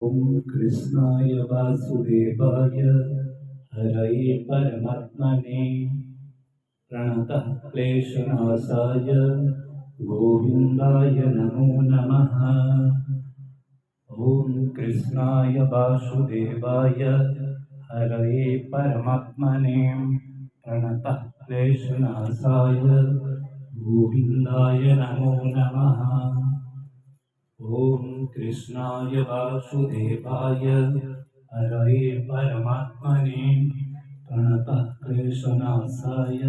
ॐ कृष्णाय वासुदेवाय हरये परमात्मने प्रणतः क्लेशनाशाय गोविन्दाय नमो नमः। ॐ कृष्णाय वासुदेवाय हरये परमात्मने प्रणतः क्लेशनाशाय गोविन्दाय नमो नमः। ॐ कृष्णाय वासुदेवाय हरये परमात्मने प्रणतः क्लेशनाशाय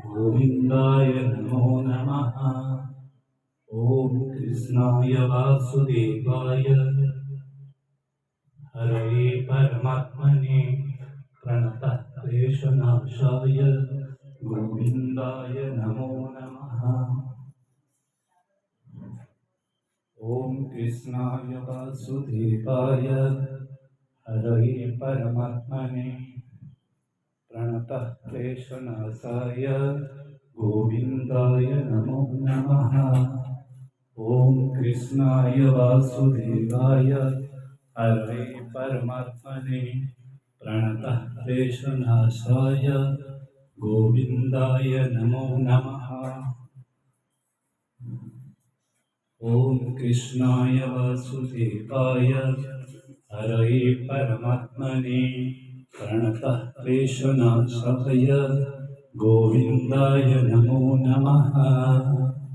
गोविन्दाय नमो नमः। ॐ कृष्णाय वासुदेवाय हरये परमात्मने प्रणतः क्लेशनाशाय गोविन्दाय नमो नमः। ॐ कृष्णाय वासुदेवाय हरये परमात्मने प्रणतः क्लेशनाशाय गोविन्दाय नमो नमः। ॐ कृष्णाय वासुदेवाय हरये परमात्मने प्रणतः क्लेशनाशाय गोविन्दाय नमो नमः। ॐ कृष्णाय वासुदेवाय हरये परमात्मने प्रणतः क्लेशनाशाय गोविन्दाय नमो नमः।